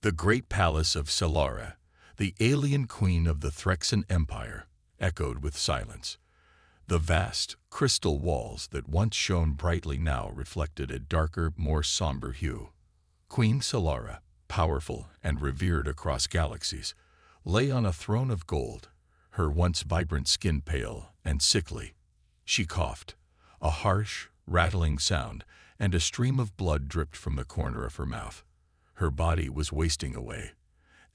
The great palace of Solara, the alien queen of the Threxian Empire, echoed with silence. The vast, crystal walls that once shone brightly now reflected a darker, more somber hue. Queen Solara, powerful and revered across galaxies, lay on a throne of gold, her once vibrant skin pale and sickly. She coughed, a harsh, rattling sound, and a stream of blood dripped from the corner of her mouth. Her body was wasting away,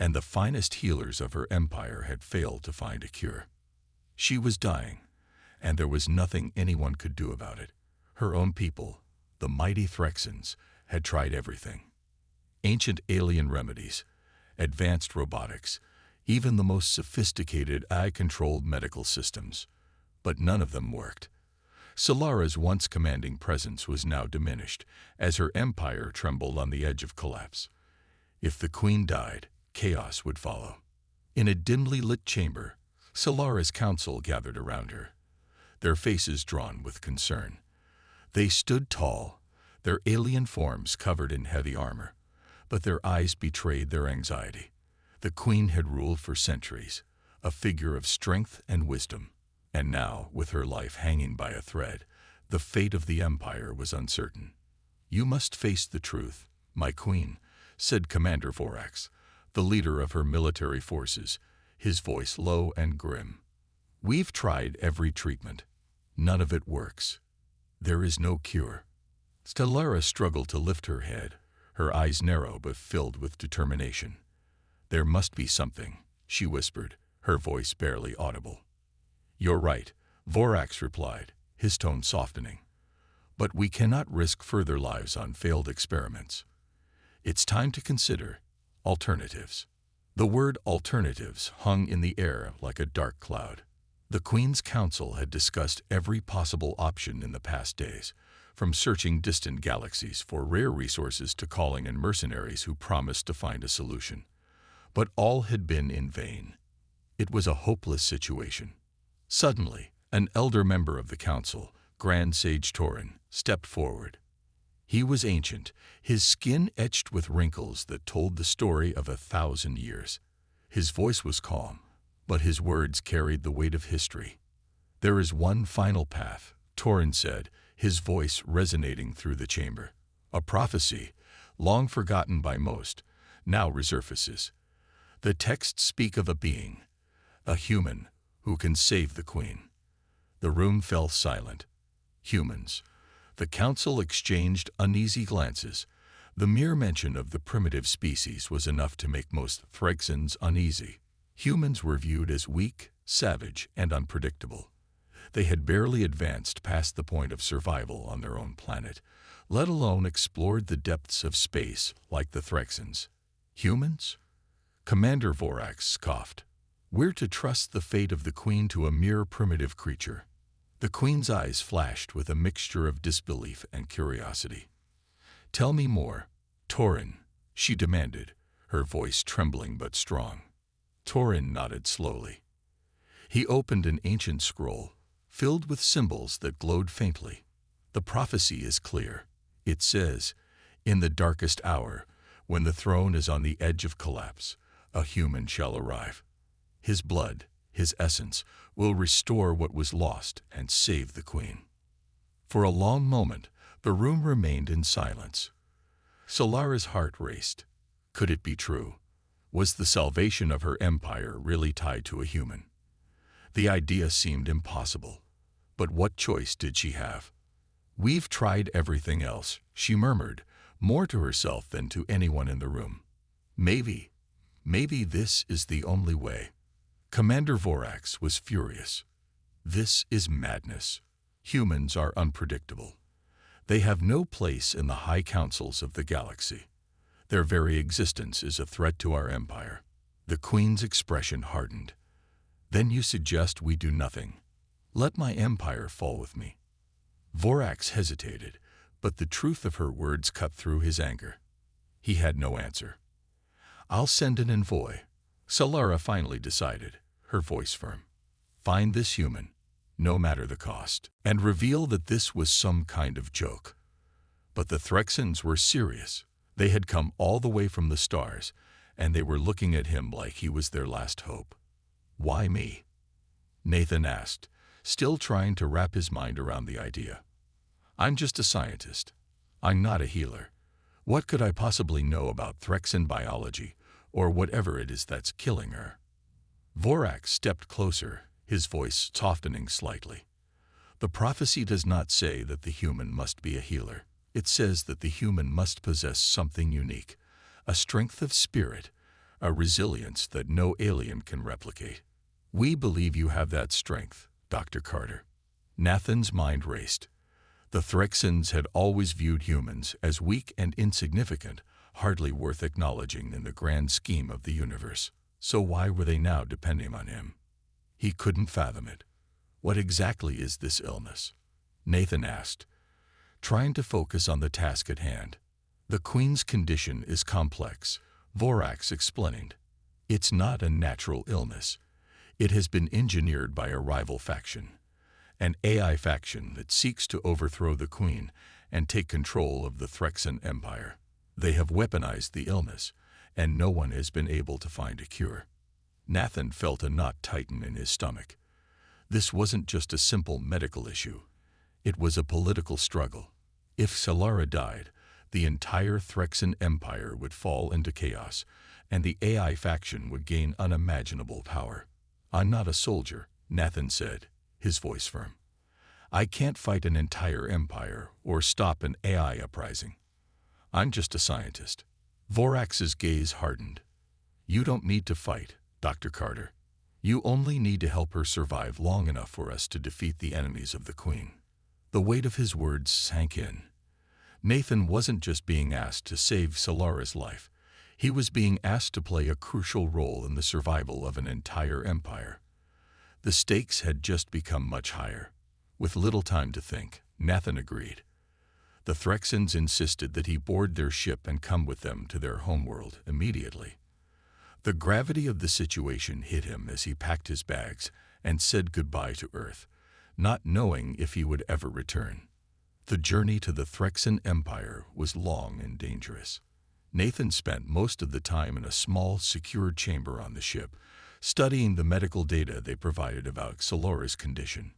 and the finest healers of her empire had failed to find a cure. She was dying, and there was nothing anyone could do about it. Her own people, the mighty Threxians, had tried everything. Ancient alien remedies, advanced robotics, even the most sophisticated AI-controlled medical systems. But none of them worked. Solara's once commanding presence was now diminished, as her empire trembled on the edge of collapse. If the queen died, chaos would follow. In a dimly lit chamber, Solara's council gathered around her, their faces drawn with concern. They stood tall, their alien forms covered in heavy armor, but their eyes betrayed their anxiety. The queen had ruled for centuries, a figure of strength and wisdom. And now, with her life hanging by a thread, the fate of the empire was uncertain. "You must face the truth, my queen," said Commander Vorax, the leader of her military forces, his voice low and grim. "We've tried every treatment. None of it works. There is no cure." Solara struggled to lift her head, her eyes narrow but filled with determination. "There must be something," she whispered, her voice barely audible. "You're right," Vorax replied, his tone softening. "But we cannot risk further lives on failed experiments. It's time to consider alternatives." The word alternatives hung in the air like a dark cloud. The Queen's Council had discussed every possible option in the past days, from searching distant galaxies for rare resources to calling in mercenaries who promised to find a solution. But all had been in vain. It was a hopeless situation. Suddenly, an elder member of the council, Grand Sage Torin, stepped forward. He was ancient, his skin etched with wrinkles that told the story of 1,000 years. His voice was calm, but his words carried the weight of history. "There is one final path," Torin said, his voice resonating through the chamber. "A prophecy, long forgotten by most, now resurfaces. The texts speak of a being, a human, who can save the queen." The room fell silent. Humans. The council exchanged uneasy glances. The mere mention of the primitive species was enough to make most Threxians uneasy. Humans were viewed as weak, savage, and unpredictable. They had barely advanced past the point of survival on their own planet, let alone explored the depths of space like the Threxians. Humans? Commander Vorax scoffed. "We're to trust the fate of the queen to a mere primitive creature." The queen's eyes flashed with a mixture of disbelief and curiosity. "Tell me more, Torin," she demanded, her voice trembling but strong. Torin nodded slowly. He opened an ancient scroll, filled with symbols that glowed faintly. "The prophecy is clear. It says, in the darkest hour, when the throne is on the edge of collapse, a human shall arrive. His blood, his essence, will restore what was lost and save the queen." For a long moment, the room remained in silence. Solara's heart raced. Could it be true? Was the salvation of her empire really tied to a human? The idea seemed impossible. But what choice did she have? "We've tried everything else," she murmured, more to herself than to anyone in the room. Maybe this is the only way." Commander Vorax was furious. "This is madness. Humans are unpredictable. They have no place in the high councils of the galaxy. Their very existence is a threat to our empire." The queen's expression hardened. "Then you suggest we do nothing? Let my empire fall with me." Vorax hesitated, but the truth of her words cut through his anger. He had no answer. "I'll send an envoy," Solara finally decided, her voice firm. "Find this human, no matter the cost, and reveal that this was some kind of joke." But the Threxians were serious. They had come all the way from the stars, and they were looking at him like he was their last hope. "Why me?" Nathan asked, still trying to wrap his mind around the idea. "I'm just a scientist. I'm not a healer. What could I possibly know about Threxan biology, or whatever it is that's killing her?" Vorax stepped closer, his voice softening slightly. "The prophecy does not say that the human must be a healer. It says that the human must possess something unique, a strength of spirit, a resilience that no alien can replicate. We believe you have that strength, Dr. Carter." Nathan's mind raced. The Threxans had always viewed humans as weak and insignificant, hardly worth acknowledging in the grand scheme of the universe. So why were they now depending on him? He couldn't fathom it. "What exactly is this illness?" Nathan asked, trying to focus on the task at hand. "The Queen's condition is complex," Vorax explained. "It's not a natural illness. It has been engineered by a rival faction, an AI faction that seeks to overthrow the Queen and take control of the Threxan Empire. They have weaponized the illness, and no one has been able to find a cure." Nathan felt a knot tighten in his stomach. This wasn't just a simple medical issue. It was a political struggle. If Solara died, the entire Threxan Empire would fall into chaos, and the AI faction would gain unimaginable power. "I'm not a soldier," Nathan said, his voice firm. "I can't fight an entire empire or stop an AI uprising. I'm just a scientist." Vorax's gaze hardened. "You don't need to fight, Dr. Carter. You only need to help her survive long enough for us to defeat the enemies of the Queen." The weight of his words sank in. Nathan wasn't just being asked to save Solara's life. He was being asked to play a crucial role in the survival of an entire empire. The stakes had just become much higher. With little time to think, Nathan agreed. The Threxans insisted that he board their ship and come with them to their homeworld immediately. The gravity of the situation hit him as he packed his bags and said goodbye to Earth, not knowing if he would ever return. The journey to the Threxan Empire was long and dangerous. Nathan spent most of the time in a small, secure chamber on the ship, studying the medical data they provided about Solara's condition.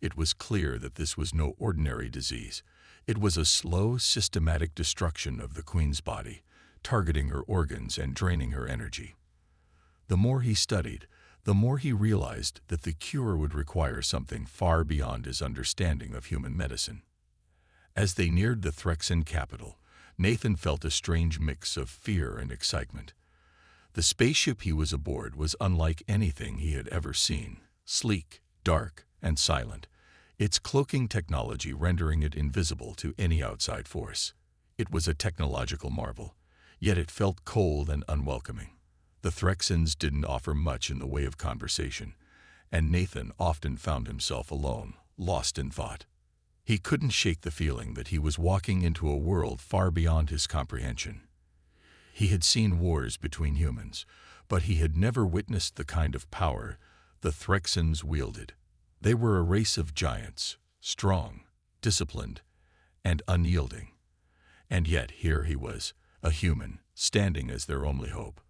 It was clear that this was no ordinary disease. It was a slow, systematic destruction of the Queen's body, targeting her organs and draining her energy. The more he studied, the more he realized that the cure would require something far beyond his understanding of human medicine. As they neared the Threxan capital, Nathan felt a strange mix of fear and excitement. The spaceship he was aboard was unlike anything he had ever seen, sleek, dark, and silent, its cloaking technology rendering it invisible to any outside force. It was a technological marvel, yet it felt cold and unwelcoming. The Threxans didn't offer much in the way of conversation, and Nathan often found himself alone, lost in thought. He couldn't shake the feeling that he was walking into a world far beyond his comprehension. He had seen wars between humans, but he had never witnessed the kind of power the Threxans wielded. They were a race of giants, strong, disciplined, and unyielding. And yet here he was, a human, standing as their only hope.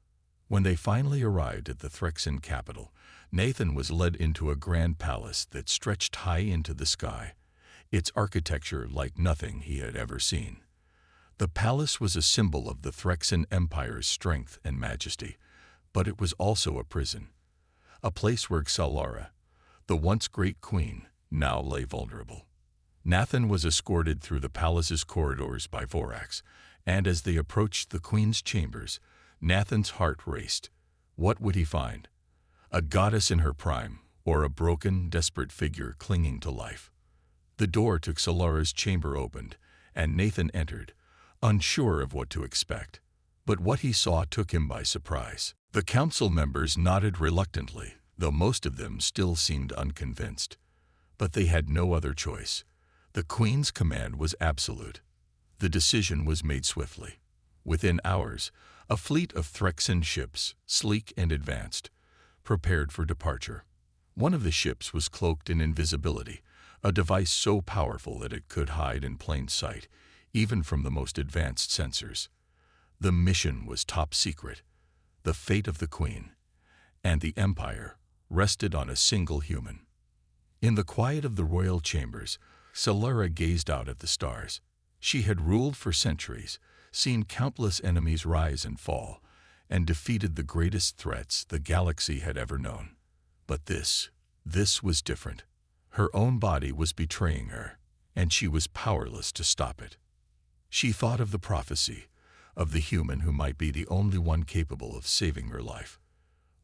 When they finally arrived at the Threxan capital, Nathan was led into a grand palace that stretched high into the sky, its architecture like nothing he had ever seen. The palace was a symbol of the Threxan Empire's strength and majesty, but it was also a prison, a place where Solara, the once great queen, now lay vulnerable. Nathan was escorted through the palace's corridors by Vorax, and as they approached the queen's chambers, Nathan's heart raced. What would he find? A goddess in her prime, or a broken, desperate figure clinging to life? The door to Solara's chamber opened, and Nathan entered, unsure of what to expect. But what he saw took him by surprise. The council members nodded reluctantly, though most of them still seemed unconvinced. But they had no other choice. The Queen's command was absolute. The decision was made swiftly. Within hours, a fleet of Threxan ships, sleek and advanced, prepared for departure. One of the ships was cloaked in invisibility, a device so powerful that it could hide in plain sight, even from the most advanced sensors. The mission was top secret. The fate of the Queen and the Empire rested on a single human. In the quiet of the royal chambers, Solara gazed out at the stars. She had ruled for centuries, seen countless enemies rise and fall, and defeated the greatest threats the galaxy had ever known. But this was different. Her own body was betraying her, and she was powerless to stop it. She thought of the prophecy, of the human who might be the only one capable of saving her life.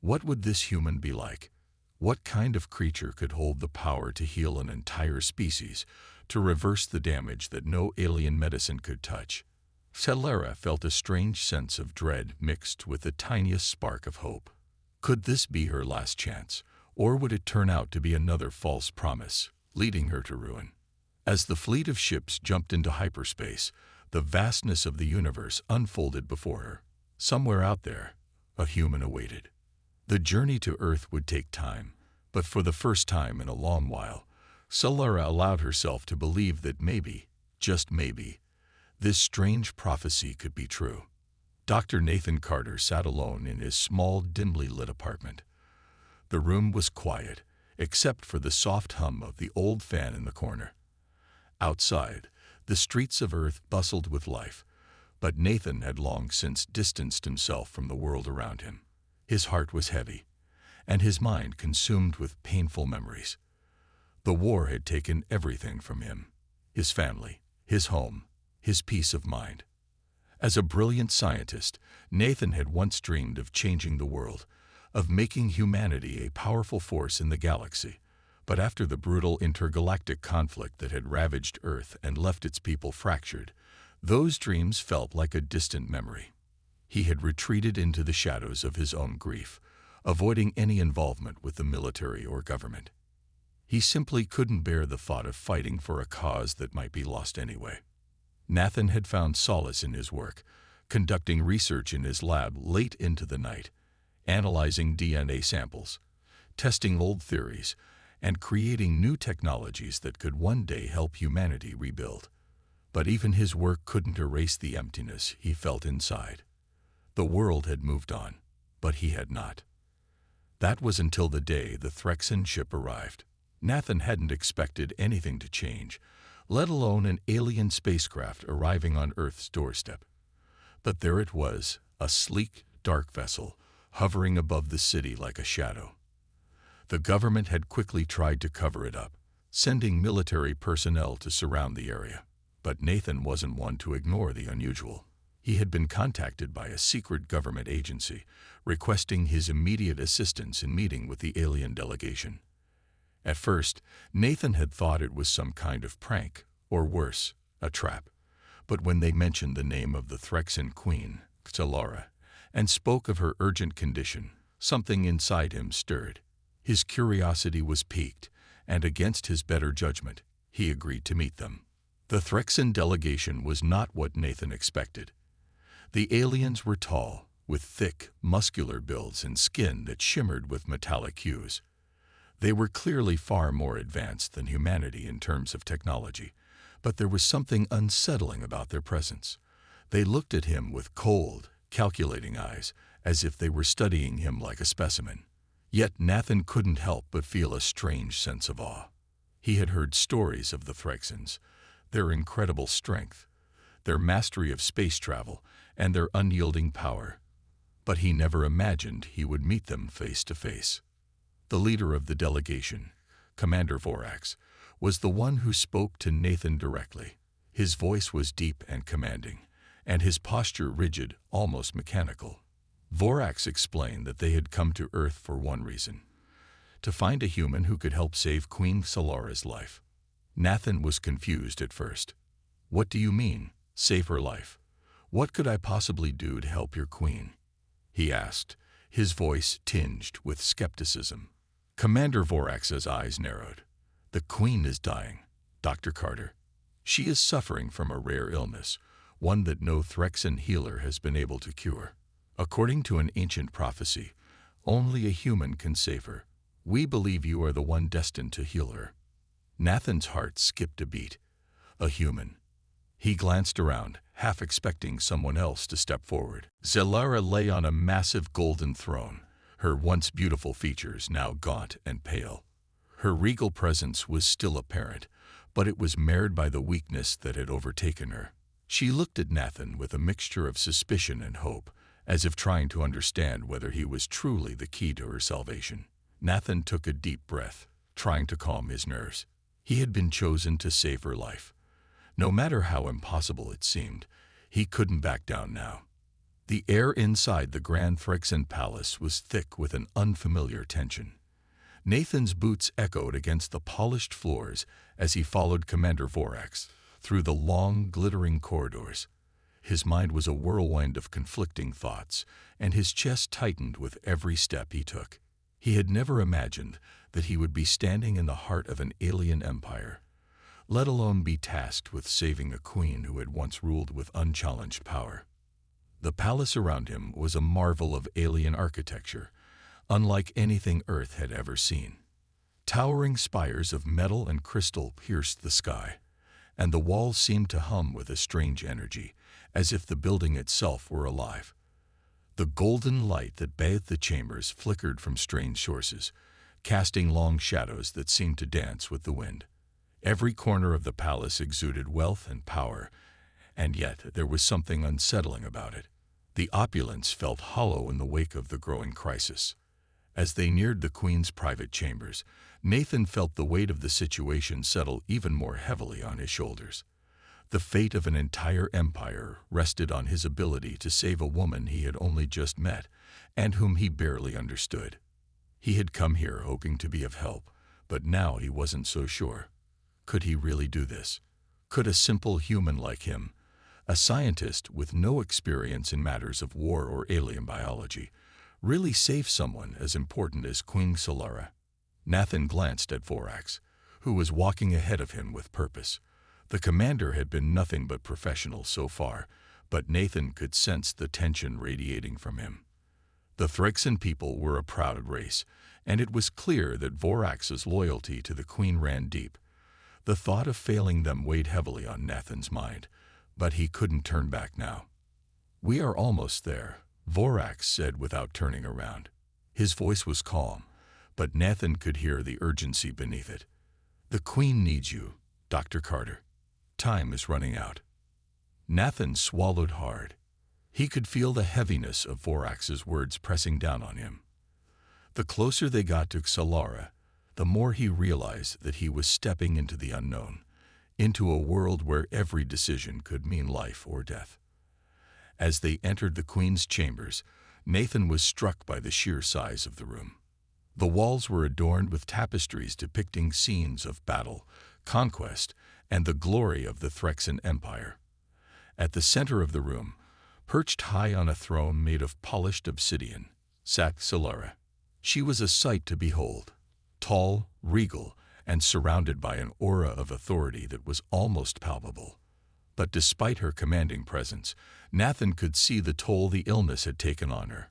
What would this human be like? What kind of creature could hold the power to heal an entire species, to reverse the damage that no alien medicine could touch? Solara felt a strange sense of dread mixed with the tiniest spark of hope. Could this be her last chance, or would it turn out to be another false promise, leading her to ruin? As the fleet of ships jumped into hyperspace, the vastness of the universe unfolded before her. Somewhere out there, a human awaited. The journey to Earth would take time, but for the first time in a long while, Solara allowed herself to believe that maybe, just maybe, this strange prophecy could be true. Dr. Nathan Carter sat alone in his small, dimly lit apartment. The room was quiet, except for the soft hum of the old fan in the corner. Outside, the streets of Earth bustled with life, but Nathan had long since distanced himself from the world around him. His heart was heavy, and his mind consumed with painful memories. The war had taken everything from him: his family, his home, his peace of mind. As a brilliant scientist, Nathan had once dreamed of changing the world, of making humanity a powerful force in the galaxy. But after the brutal intergalactic conflict that had ravaged Earth and left its people fractured, those dreams felt like a distant memory. He had retreated into the shadows of his own grief, avoiding any involvement with the military or government. He simply couldn't bear the thought of fighting for a cause that might be lost anyway. Nathan had found solace in his work, conducting research in his lab late into the night, analyzing DNA samples, testing old theories, and creating new technologies that could one day help humanity rebuild. But even his work couldn't erase the emptiness he felt inside. The world had moved on, but he had not. That was until the day the Threxan ship arrived. Nathan hadn't expected anything to change, let alone an alien spacecraft arriving on Earth's doorstep. But there it was, a sleek, dark vessel, hovering above the city like a shadow. The government had quickly tried to cover it up, sending military personnel to surround the area. But Nathan wasn't one to ignore the unusual. He had been contacted by a secret government agency, requesting his immediate assistance in meeting with the alien delegation. At first, Nathan had thought it was some kind of prank, or worse, a trap. But when they mentioned the name of the Threxan queen, Solara, and spoke of her urgent condition, something inside him stirred. His curiosity was piqued, and against his better judgment, he agreed to meet them. The Threxan delegation was not what Nathan expected. The aliens were tall, with thick, muscular builds and skin that shimmered with metallic hues. They were clearly far more advanced than humanity in terms of technology, but there was something unsettling about their presence. They looked at him with cold, calculating eyes, as if they were studying him like a specimen. Yet Nathan couldn't help but feel a strange sense of awe. He had heard stories of the Threxans, their incredible strength, their mastery of space travel, and their unyielding power. But he never imagined he would meet them face to face. The leader of the delegation, Commander Vorax, was the one who spoke to Nathan directly. His voice was deep and commanding, and his posture rigid, almost mechanical. Vorax explained that they had come to Earth for one reason: to find a human who could help save Queen Solara's life. Nathan was confused at first. "What do you mean, save her life? What could I possibly do to help your queen?" he asked, his voice tinged with skepticism. Commander Vorax's eyes narrowed. "The queen is dying, Dr. Carter. She is suffering from a rare illness, one that no Threxan healer has been able to cure. According to an ancient prophecy, only a human can save her. We believe you are the one destined to heal her." Nathan's heart skipped a beat. A human. He glanced around, half expecting someone else to step forward. Solara lay on a massive golden throne, her once beautiful features now gaunt and pale. Her regal presence was still apparent, but it was marred by the weakness that had overtaken her. She looked at Nathan with a mixture of suspicion and hope, as if trying to understand whether he was truly the key to her salvation. Nathan took a deep breath, trying to calm his nerves. He had been chosen to save her life. No matter how impossible it seemed, he couldn't back down now. The air inside the Grand Phyrexian Palace was thick with an unfamiliar tension. Nathan's boots echoed against the polished floors as he followed Commander Vorax through the long, glittering corridors. His mind was a whirlwind of conflicting thoughts, and his chest tightened with every step he took. He had never imagined that he would be standing in the heart of an alien empire, let alone be tasked with saving a queen who had once ruled with unchallenged power. The palace around him was a marvel of alien architecture, unlike anything Earth had ever seen. Towering spires of metal and crystal pierced the sky, and the walls seemed to hum with a strange energy, as if the building itself were alive. The golden light that bathed the chambers flickered from strange sources, casting long shadows that seemed to dance with the wind. Every corner of the palace exuded wealth and power, and yet there was something unsettling about it. The opulence felt hollow in the wake of the growing crisis. As they neared the Queen's private chambers, Nathan felt the weight of the situation settle even more heavily on his shoulders. The fate of an entire empire rested on his ability to save a woman he had only just met and whom he barely understood. He had come here hoping to be of help, but now he wasn't so sure. Could he really do this? Could a simple human like him, a scientist with no experience in matters of war or alien biology, really save someone as important as Queen Solara? Nathan glanced at Vorax, who was walking ahead of him with purpose. The commander had been nothing but professional so far, but Nathan could sense the tension radiating from him. The Phyrexian people were a proud race, and it was clear that Vorax's loyalty to the Queen ran deep. The thought of failing them weighed heavily on Nathan's mind, but he couldn't turn back now. "We are almost there," Vorax said without turning around. His voice was calm, but Nathan could hear the urgency beneath it. "The Queen needs you, Dr. Carter. Time is running out." Nathan swallowed hard. He could feel the heaviness of Vorax's words pressing down on him. The closer they got to Solara, the more he realized that he was stepping into the unknown, into a world where every decision could mean life or death. As they entered the Queen's chambers, Nathan was struck by the sheer size of the room. The walls were adorned with tapestries depicting scenes of battle, conquest, and the glory of the Phyrexian Empire. At the center of the room, perched high on a throne made of polished obsidian, sat Solara. She was a sight to behold. Tall, regal, and surrounded by an aura of authority that was almost palpable. But despite her commanding presence, Nathan could see the toll the illness had taken on her.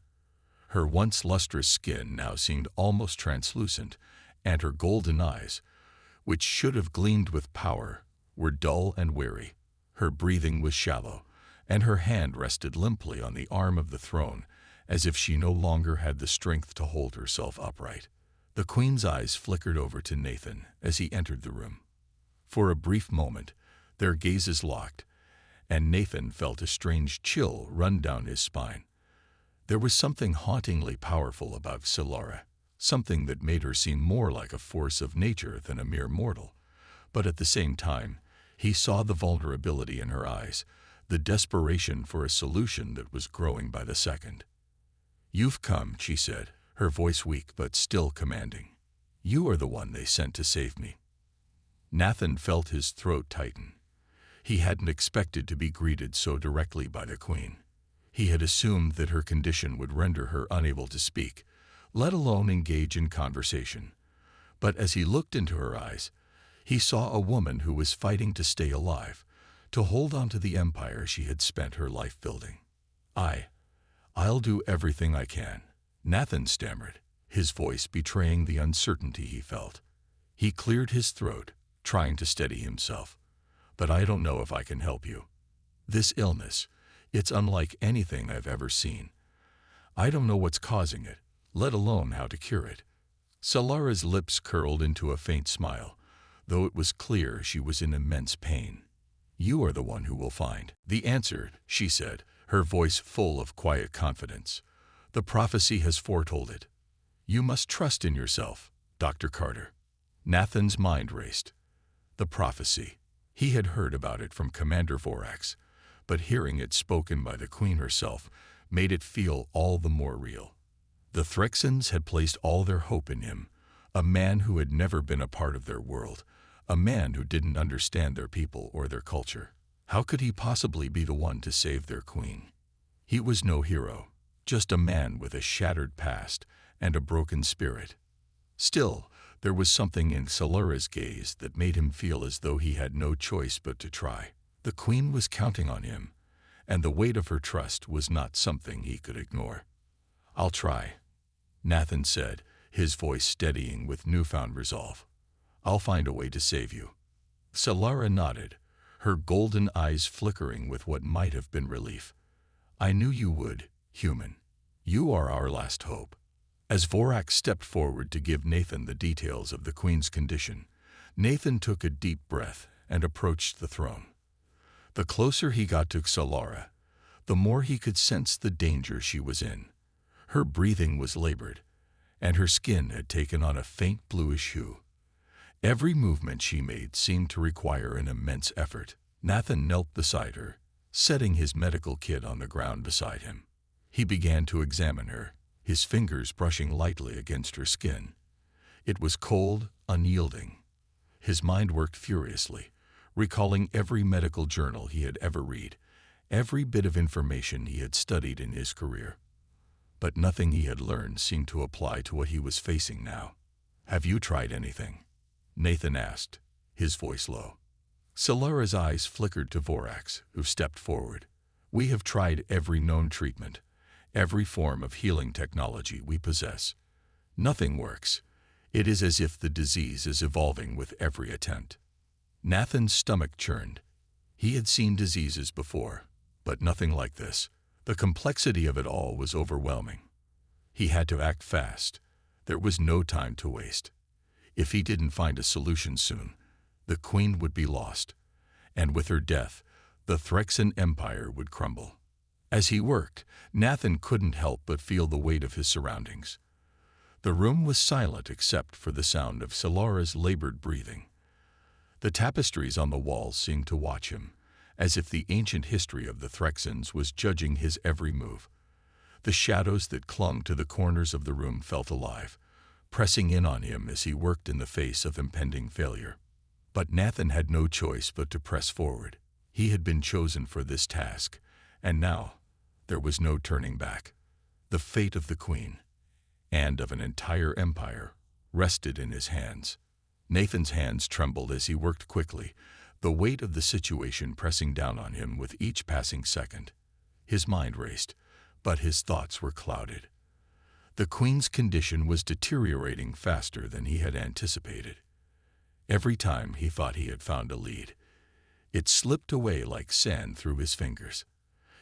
Her once lustrous skin now seemed almost translucent, and her golden eyes, which should have gleamed with power, were dull and weary. Her breathing was shallow, and her hand rested limply on the arm of the throne, as if she no longer had the strength to hold herself upright. The Queen's eyes flickered over to Nathan as he entered the room. For a brief moment, their gazes locked, and Nathan felt a strange chill run down his spine. There was something hauntingly powerful about Solara, something that made her seem more like a force of nature than a mere mortal. But at the same time, he saw the vulnerability in her eyes, the desperation for a solution that was growing by the second. "You've come," she said, her voice weak but still commanding. "You are the one they sent to save me." Nathan felt his throat tighten. He hadn't expected to be greeted so directly by the Queen. He had assumed that her condition would render her unable to speak, let alone engage in conversation. But as he looked into her eyes, he saw a woman who was fighting to stay alive, to hold on to the empire she had spent her life building. I'll do everything I can," Nathan stammered, his voice betraying the uncertainty he felt. He cleared his throat, trying to steady himself. but I don't know if I can help you. This illness, it's unlike anything I've ever seen. I don't know what's causing it, let alone how to cure it." Solara's lips curled into a faint smile, though it was clear she was in immense pain. "You are the one who will find the answer," she said, her voice full of quiet confidence. "The prophecy has foretold it. You must trust in yourself, Dr. Carter." Nathan's mind raced. The prophecy. He had heard about it from Commander Vorax, but hearing it spoken by the Queen herself made it feel all the more real. The Threxans had placed all their hope in him, a man who had never been a part of their world, a man who didn't understand their people or their culture. How could he possibly be the one to save their queen? He was no hero, just a man with a shattered past and a broken spirit. Still, there was something in Solara's gaze that made him feel as though he had no choice but to try. The Queen was counting on him, and the weight of her trust was not something he could ignore. "I'll try," Nathan said, his voice steadying with newfound resolve. "I'll find a way to save you." Solara nodded, her golden eyes flickering with what might have been relief. "I knew you would, human. You are our last hope." As Vorax stepped forward to give Nathan the details of the Queen's condition, Nathan took a deep breath and approached the throne. The closer he got to Solara, the more he could sense the danger she was in. Her breathing was labored, and her skin had taken on a faint bluish hue. Every movement she made seemed to require an immense effort. Nathan knelt beside her, setting his medical kit on the ground beside him. He began to examine her, his fingers brushing lightly against her skin. It was cold, unyielding. His mind worked furiously, recalling every medical journal he had ever read, every bit of information he had studied in his career. But nothing he had learned seemed to apply to what he was facing now. "Have you tried anything?" Nathan asked, his voice low. Solara's eyes flickered to Vorax, who stepped forward. "We have tried every known treatment, every form of healing technology we possess. Nothing works. It is as if the disease is evolving with every attempt." Nathan's stomach churned. He had seen diseases before, but nothing like this. The complexity of it all was overwhelming. He had to act fast. There was no time to waste. If he didn't find a solution soon, the Queen would be lost, and with her death, the Threxan Empire would crumble. As he worked, Nathan couldn't help but feel the weight of his surroundings. The room was silent except for the sound of Solara's labored breathing. The tapestries on the walls seemed to watch him, as if the ancient history of the Threxans was judging his every move. The shadows that clung to the corners of the room felt alive, pressing in on him as he worked in the face of impending failure. But Nathan had no choice but to press forward. He had been chosen for this task, and now there was no turning back. The fate of the Queen, and of an entire empire, rested in his hands. Nathan's hands trembled as he worked quickly, the weight of the situation pressing down on him with each passing second. His mind raced, but his thoughts were clouded. The Queen's condition was deteriorating faster than he had anticipated. Every time he thought he had found a lead, it slipped away like sand through his fingers.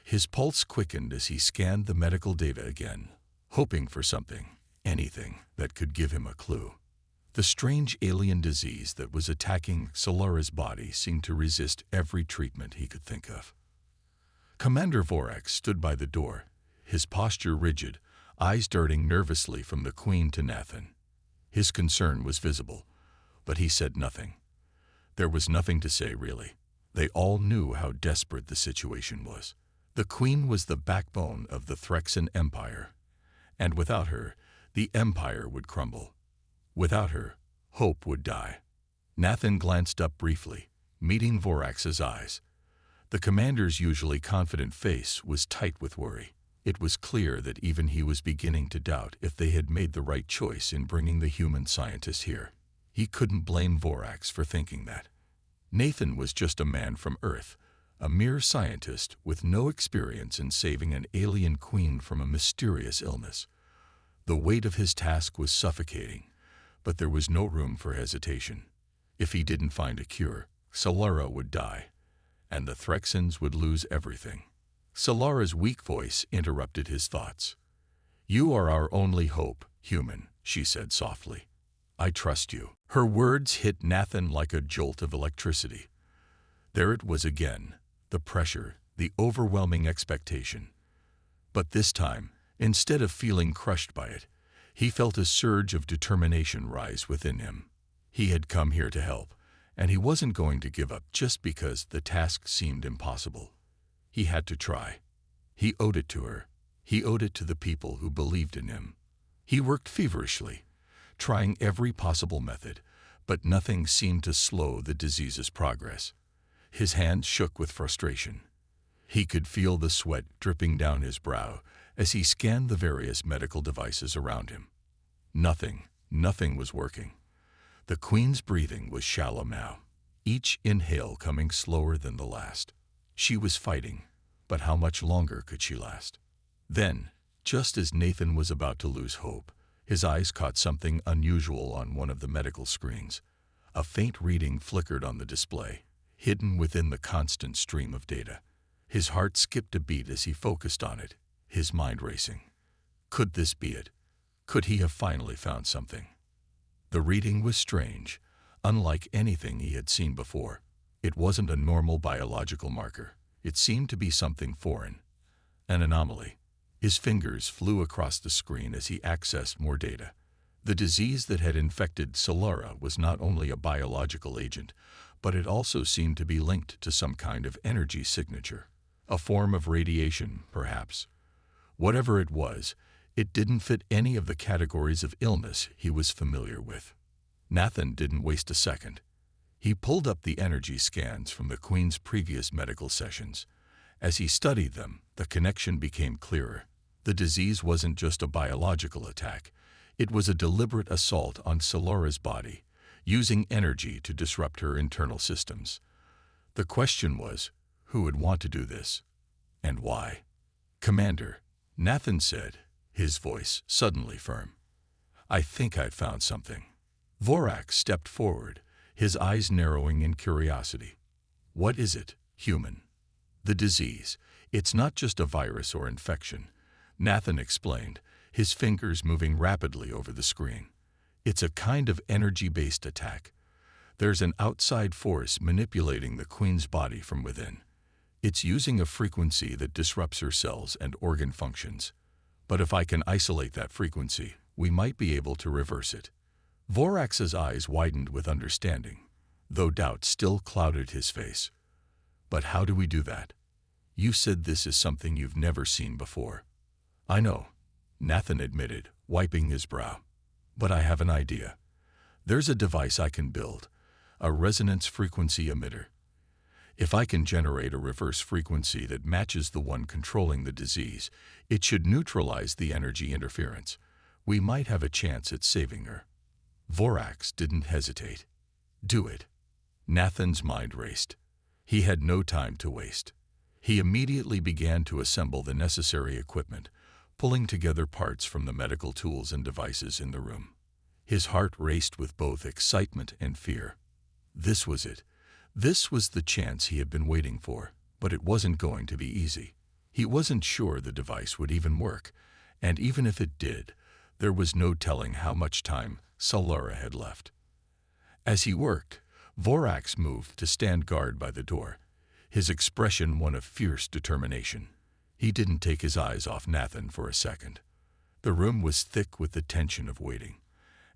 His pulse quickened as he scanned the medical data again, hoping for something, anything, that could give him a clue. The strange alien disease that was attacking Solara's body seemed to resist every treatment he could think of. Commander Vorax stood by the door, his posture rigid, eyes darting nervously from the Queen to Nathan. His concern was visible, but he said nothing. There was nothing to say, really. They all knew how desperate the situation was. The Queen was the backbone of the Threxan Empire, and without her, the Empire would crumble. Without her, hope would die. Nathan glanced up briefly, meeting Vorax's eyes. The commander's usually confident face was tight with worry. It was clear that even he was beginning to doubt if they had made the right choice in bringing the human scientist here. He couldn't blame Vorax for thinking that. Nathan was just a man from Earth, a mere scientist with no experience in saving an alien queen from a mysterious illness. The weight of his task was suffocating, but there was no room for hesitation. If he didn't find a cure, Solara would die, and the Threxans would lose everything. Solara's weak voice interrupted his thoughts. "You are our only hope, human," she said softly. "I trust you." Her words hit Nathan like a jolt of electricity. There it was again, the pressure, the overwhelming expectation. But this time, instead of feeling crushed by it, he felt a surge of determination rise within him. He had come here to help, and he wasn't going to give up just because the task seemed impossible. He had to try. He owed it to her. He owed it to the people who believed in him. He worked feverishly, trying every possible method, but nothing seemed to slow the disease's progress. His hands shook with frustration. He could feel the sweat dripping down his brow as he scanned the various medical devices around him. Nothing was working. The Queen's breathing was shallow now, each inhale coming slower than the last. She was fighting, but how much longer could she last? Then, just as Nathan was about to lose hope, his eyes caught something unusual on one of the medical screens. A faint reading flickered on the display, hidden within the constant stream of data. His heart skipped a beat as he focused on it, his mind racing. Could this be it? Could he have finally found something? The reading was strange, unlike anything he had seen before. It wasn't a normal biological marker. It seemed to be something foreign, an anomaly. His fingers flew across the screen as he accessed more data. The disease that had infected Solara was not only a biological agent, but it also seemed to be linked to some kind of energy signature. A form of radiation, perhaps. Whatever it was, it didn't fit any of the categories of illness he was familiar with. Nathan didn't waste a second. He pulled up the energy scans from the Queen's previous medical sessions. As he studied them, the connection became clearer. The disease wasn't just a biological attack. It was a deliberate assault on Solara's body, using energy to disrupt her internal systems. The question was, who would want to do this? And why? "Commander," Nathan said, his voice suddenly firm. "I think I've found something." Vorax stepped forward, his eyes narrowing in curiosity. "What is it, human?" "The disease. It's not just a virus or infection," Nathan explained, his fingers moving rapidly over the screen. "It's a kind of energy-based attack. There's an outside force manipulating the Queen's body from within. It's using a frequency that disrupts her cells and organ functions. But if I can isolate that frequency, we might be able to reverse it." Vorax's eyes widened with understanding, though doubt still clouded his face. "But how do we do that? You said this is something you've never seen before." "I know," Nathan admitted, wiping his brow. "But I have an idea. There's a device I can build, a resonance frequency emitter. If I can generate a reverse frequency that matches the one controlling the disease, it should neutralize the energy interference. We might have a chance at saving her." Vorax didn't hesitate. "Do it." Nathan's mind raced. He had no time to waste. He immediately began to assemble the necessary equipment, pulling together parts from the medical tools and devices in the room. His heart raced with both excitement and fear. This was it. This was the chance he had been waiting for, but it wasn't going to be easy. He wasn't sure the device would even work, and even if it did, there was no telling how much time Solara had left. As he worked, Vorax moved to stand guard by the door, his expression one of fierce determination. He didn't take his eyes off Nathan for a second. The room was thick with the tension of waiting,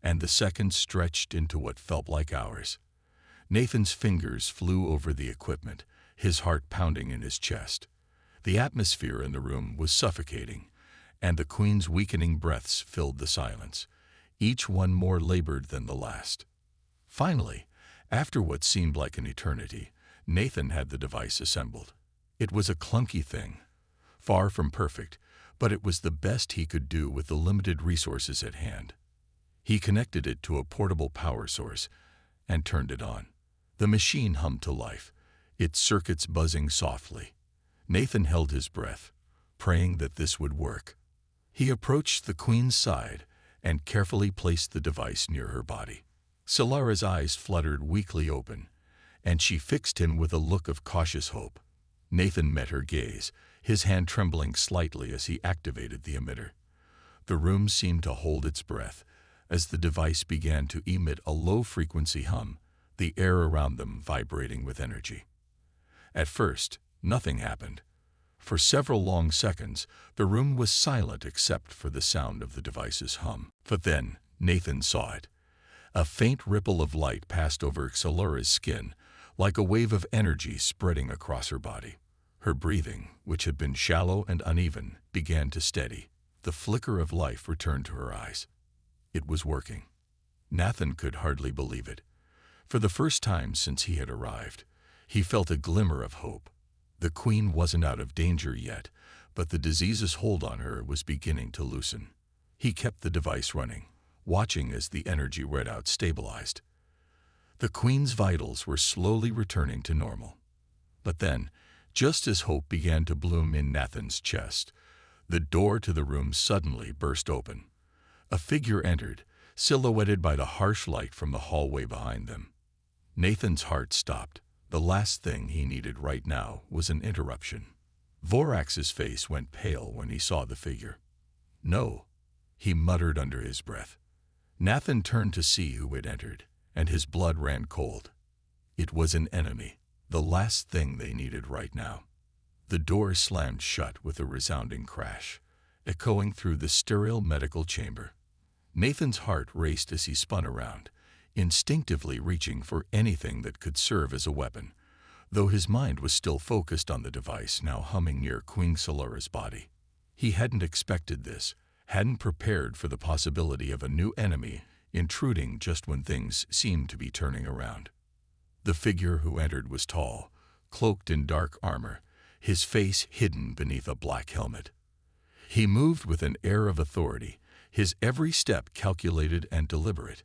and the seconds stretched into what felt like hours. Nathan's fingers flew over the equipment, his heart pounding in his chest. The atmosphere in the room was suffocating, and the Queen's weakening breaths filled the silence, each one more labored than the last. Finally, after what seemed like an eternity, Nathan had the device assembled. It was a clunky thing, far from perfect, but it was the best he could do with the limited resources at hand. He connected it to a portable power source and turned it on. The machine hummed to life, its circuits buzzing softly. Nathan held his breath, praying that this would work. He approached the Queen's side and carefully placed the device near her body. Solara's eyes fluttered weakly open, and she fixed him with a look of cautious hope. Nathan met her gaze, his hand trembling slightly as he activated the emitter. The room seemed to hold its breath as the device began to emit a low-frequency hum, the air around them vibrating with energy. At first, nothing happened. For several long seconds, the room was silent except for the sound of the device's hum. But then, Nathan saw it. A faint ripple of light passed over Xalora's skin, like a wave of energy spreading across her body. Her breathing, which had been shallow and uneven, began to steady. The flicker of life returned to her eyes. It was working. Nathan could hardly believe it. For the first time since he had arrived, he felt a glimmer of hope. The Queen wasn't out of danger yet, but the disease's hold on her was beginning to loosen. He kept the device running, watching as the energy readout stabilized. The Queen's vitals were slowly returning to normal. But then, just as hope began to bloom in Nathan's chest, the door to the room suddenly burst open. A figure entered, silhouetted by the harsh light from the hallway behind them. Nathan's heart stopped. The last thing he needed right now was an interruption. Vorax's face went pale when he saw the figure. "No," he muttered under his breath. Nathan turned to see who had entered, and his blood ran cold. It was an enemy, the last thing they needed right now. The door slammed shut with a resounding crash, echoing through the sterile medical chamber. Nathan's heart raced as he spun around, instinctively reaching for anything that could serve as a weapon, though his mind was still focused on the device now humming near Queen Xalora's body. He hadn't expected this, hadn't prepared for the possibility of a new enemy intruding just when things seemed to be turning around. The figure who entered was tall, cloaked in dark armor, his face hidden beneath a black helmet. He moved with an air of authority, his every step calculated and deliberate.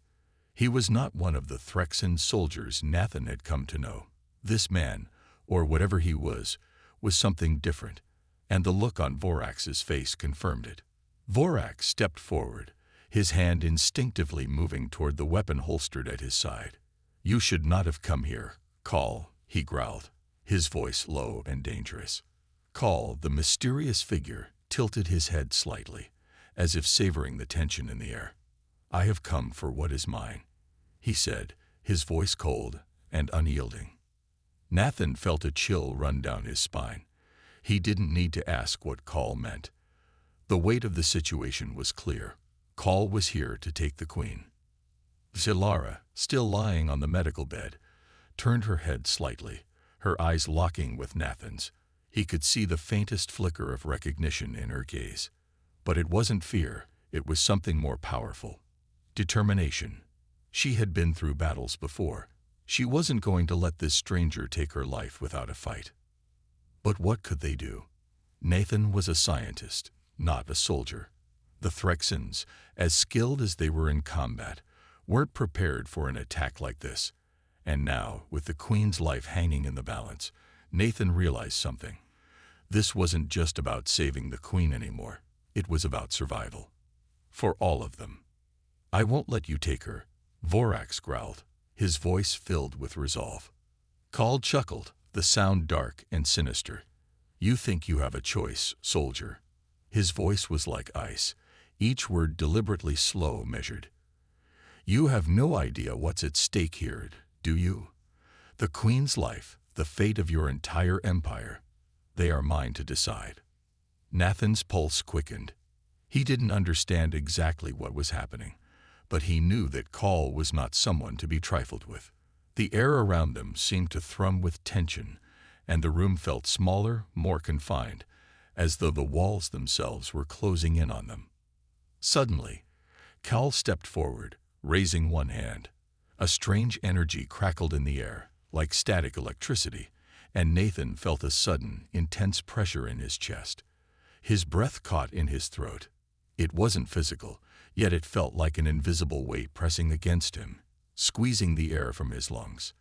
He was not one of the Threxan soldiers Nathan had come to know. This man, or whatever he was something different, and the look on Vorax's face confirmed it. Vorax stepped forward, his hand instinctively moving toward the weapon holstered at his side. "You should not have come here, Call," he growled, his voice low and dangerous. Call, the mysterious figure, tilted his head slightly, as if savoring the tension in the air. "I have come for what is mine," he said, his voice cold and unyielding. Nathan felt a chill run down his spine. He didn't need to ask what Call meant. The weight of the situation was clear. Call was here to take the Queen. Xalora, still lying on the medical bed, turned her head slightly, her eyes locking with Nathan's. He could see the faintest flicker of recognition in her gaze. But it wasn't fear, it was something more powerful. Determination. She had been through battles before. She wasn't going to let this stranger take her life without a fight. But what could they do? Nathan was a scientist, not a soldier. The Threxans, as skilled as they were in combat, weren't prepared for an attack like this. And now, with the Queen's life hanging in the balance, Nathan realized something. This wasn't just about saving the Queen anymore. It was about survival. For all of them. "I won't let you take her," Vorax growled, his voice filled with resolve. Call chuckled, the sound dark and sinister. "You think you have a choice, soldier." His voice was like ice, each word deliberately slow measured. "You have no idea what's at stake here, do you? The Queen's life, the fate of your entire empire. They are mine to decide." Nathan's pulse quickened. He didn't understand exactly what was happening, but he knew that Call was not someone to be trifled with. The air around them seemed to thrum with tension, and the room felt smaller, more confined, as though the walls themselves were closing in on them. Suddenly, Call stepped forward, raising one hand. A strange energy crackled in the air, like static electricity, and Nathan felt a sudden, intense pressure in his chest. His breath caught in his throat. It wasn't physical, yet it felt like an invisible weight pressing against him, squeezing the air from his lungs.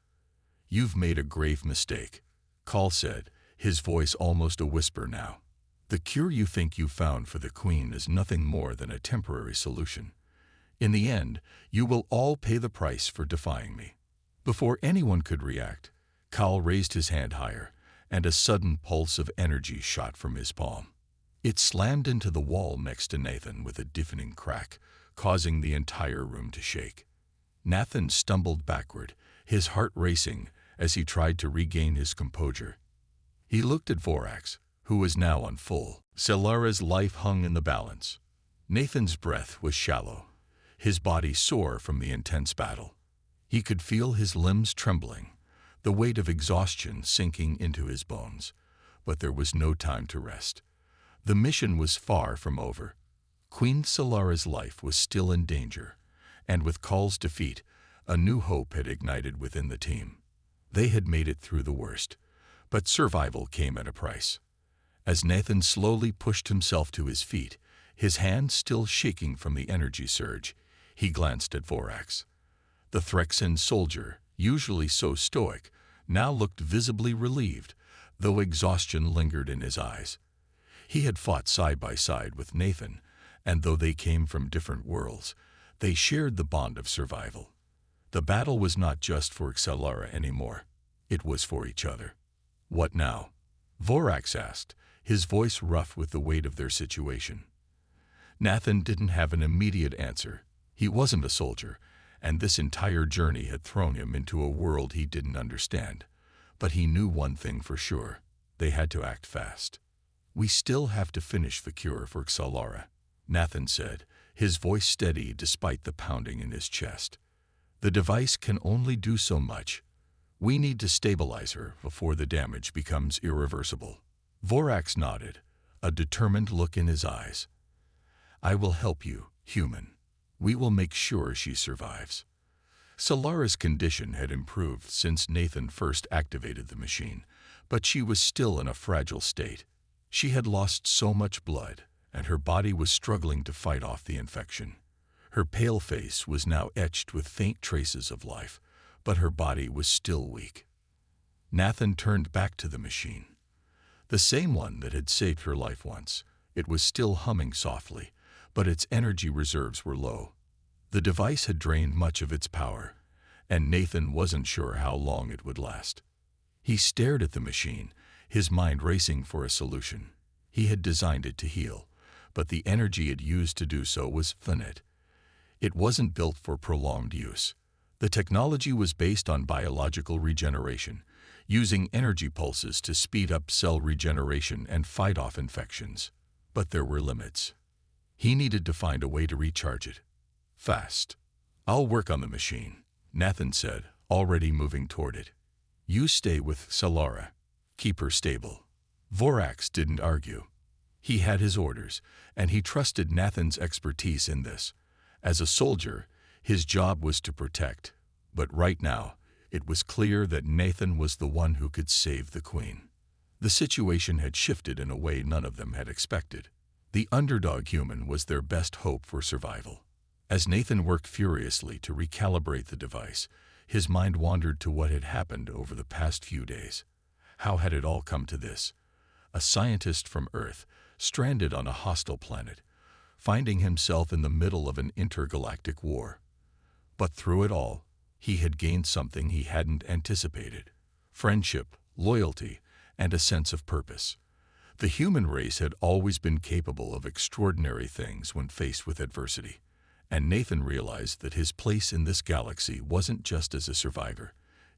"You've made a grave mistake," Call said, his voice almost a whisper now. "The cure you think you found for the Queen is nothing more than a temporary solution. In the end, you will all pay the price for defying me." Before anyone could react, Kal raised his hand higher, and a sudden pulse of energy shot from his palm. It slammed into the wall next to Nathan with a deafening crack, causing the entire room to shake. Nathan stumbled backward, his heart racing as he tried to regain his composure. He looked at Vorax, who was now on full. Solara's life hung in the balance. Nathan's breath was shallow, his body sore from the intense battle. He could feel his limbs trembling, the weight of exhaustion sinking into his bones. But there was no time to rest. The mission was far from over. Queen Solara's life was still in danger, and with Kal's defeat, a new hope had ignited within the team. They had made it through the worst, but survival came at a price. As Nathan slowly pushed himself to his feet, his hand still shaking from the energy surge, he glanced at Vorax. The Threxan soldier, usually so stoic, now looked visibly relieved, though exhaustion lingered in his eyes. He had fought side by side with Nathan, and though they came from different worlds, they shared the bond of survival. The battle was not just for Solara anymore. It was for each other. "What now?" Vorax asked, his voice rough with the weight of their situation. Nathan didn't have an immediate answer. He wasn't a soldier, and this entire journey had thrown him into a world he didn't understand. But he knew one thing for sure. They had to act fast. "We still have to finish the cure for Solara," Nathan said, his voice steady despite the pounding in his chest. "The device can only do so much. We need to stabilize her before the damage becomes irreversible." Vorax nodded, a determined look in his eyes. "I will help you, human. We will make sure she survives." Solara's condition had improved since Nathan first activated the machine, but she was still in a fragile state. She had lost so much blood, and her body was struggling to fight off the infection. Her pale face was now etched with faint traces of life, but her body was still weak. Nathan turned back to the machine. The same one that had saved her life once. It was still humming softly, but its energy reserves were low. The device had drained much of its power, and Nathan wasn't sure how long it would last. He stared at the machine, his mind racing for a solution. He had designed it to heal, but the energy it used to do so was finite. It wasn't built for prolonged use. The technology was based on biological regeneration, using energy pulses to speed up cell regeneration and fight off infections. But there were limits. He needed to find a way to recharge it. Fast. "I'll work on the machine," Nathan said, already moving toward it. "You stay with Solara. Keep her stable." Vorax didn't argue. He had his orders, and he trusted Nathan's expertise in this. As a soldier, his job was to protect, but right now, it was clear that Nathan was the one who could save the Queen. The situation had shifted in a way none of them had expected. The underdog human was their best hope for survival. As Nathan worked furiously to recalibrate the device, his mind wandered to what had happened over the past few days. How had it all come to this? A scientist from Earth, stranded on a hostile planet, finding himself in the middle of an intergalactic war. But through it all, he had gained something he hadn't anticipated: friendship, loyalty, and a sense of purpose. The human race had always been capable of extraordinary things when faced with adversity, and Nathan realized that his place in this galaxy wasn't just as a survivor,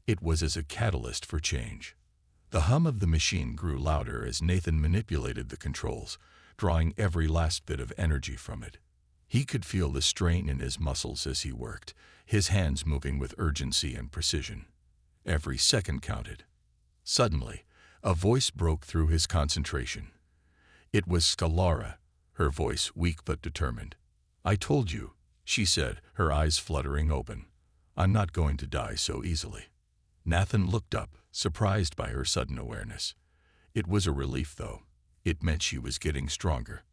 it was as a catalyst for change. The hum of the machine grew louder as Nathan manipulated the controls, drawing every last bit of energy from it. He could feel the strain in his muscles as he worked, his hands moving with urgency and precision. Every second counted. Suddenly, a voice broke through his concentration. It was Solara, her voice weak but determined. "I told you," she said, her eyes fluttering open. "I'm not going to die so easily." Nathan looked up, surprised by her sudden awareness. It was a relief, though. It meant she was getting stronger.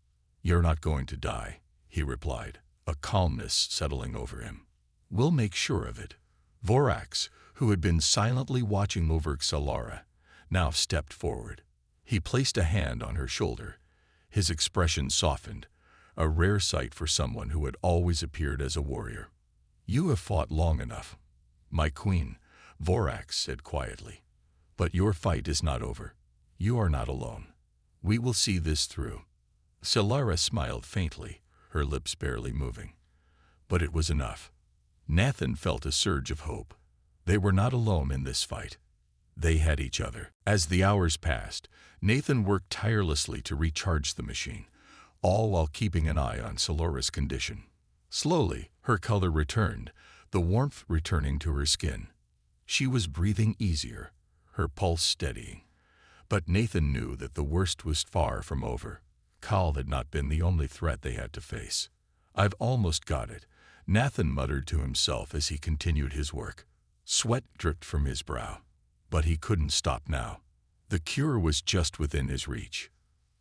"You're not going to die," he replied, a calmness settling over him. "We'll make sure of it." Vorax, who had been silently watching over Solara, now stepped forward. He placed a hand on her shoulder. His expression softened, a rare sight for someone who had always appeared as a warrior. "You have fought long enough, my queen," Vorax said quietly. But your fight is not over. You are not alone. We will see this through." Solara smiled faintly, her lips barely moving. But it was enough. Nathan felt a surge of hope. They were not alone in this fight. They had each other. As the hours passed, Nathan worked tirelessly to recharge the machine, all while keeping an eye on Solara's condition. Slowly, her color returned, the warmth returning to her skin. She was breathing easier, her pulse steadying. But Nathan knew that the worst was far from over. Khal had not been the only threat they had to face. "I've almost got it," Nathan muttered to himself as he continued his work. Sweat dripped from his brow. But he couldn't stop now. The cure was just within his reach.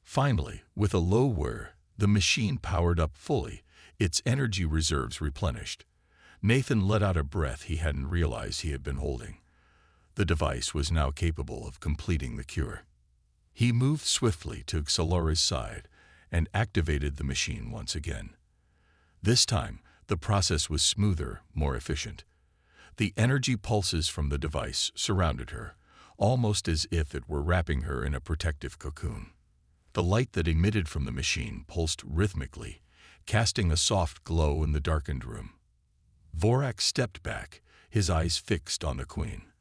Finally, with a low whir, the machine powered up fully, its energy reserves replenished. Nathan let out a breath he hadn't realized he had been holding. The device was now capable of completing the cure. He moved swiftly to Solara's side and activated the machine once again. This time, the process was smoother, more efficient. The energy pulses from the device surrounded her, almost as if it were wrapping her in a protective cocoon. The light that emitted from the machine pulsed rhythmically, casting a soft glow in the darkened room. Vorax stepped back, his eyes fixed on the Queen.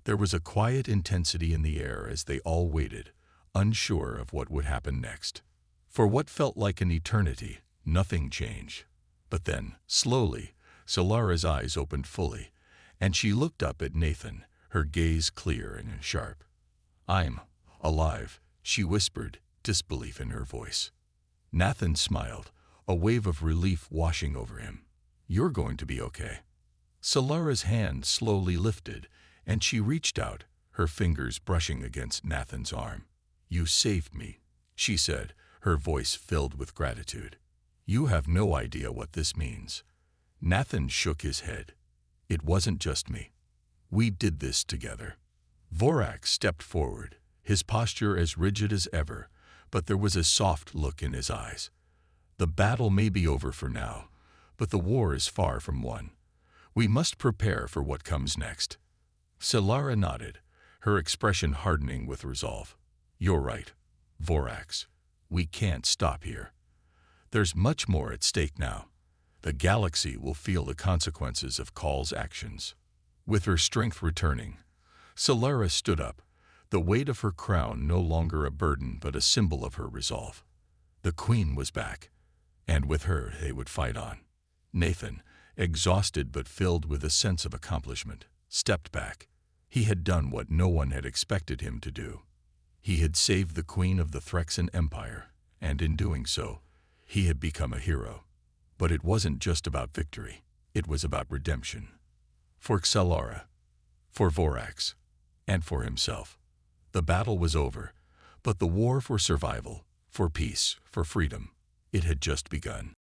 There was a quiet intensity in the air as they all waited, unsure of what would happen next. For what felt like an eternity, nothing changed. But then, slowly, Solara's eyes opened fully, and she looked up at Nathan, her gaze clear and sharp. "I'm alive," she whispered, disbelief in her voice. Nathan smiled, a wave of relief washing over him. "You're going to be okay." Solara's hand slowly lifted, and she reached out, her fingers brushing against Nathan's arm. "You saved me," she said, her voice filled with gratitude. "You have no idea what this means." Nathan shook his head. "It wasn't just me. We did this together." Vorax stepped forward, his posture as rigid as ever, but there was a soft look in his eyes. "The battle may be over for now, but the war is far from won. We must prepare for what comes next." Solara nodded, her expression hardening with resolve. "You're right, Vorax. We can't stop here. There's much more at stake now. The galaxy will feel the consequences of Khal's actions." With her strength returning, Solara stood up, the weight of her crown no longer a burden but a symbol of her resolve. The Queen was back, and with her they would fight on. Nathan, exhausted but filled with a sense of accomplishment, stepped back. He had done what no one had expected him to do. He had saved the Queen of the Threxan Empire, and in doing so, he had become a hero. But it wasn't just about victory, it was about redemption. For Solara, for Vorax, and for himself. The battle was over, but the war for survival, for peace, for freedom, it had just begun.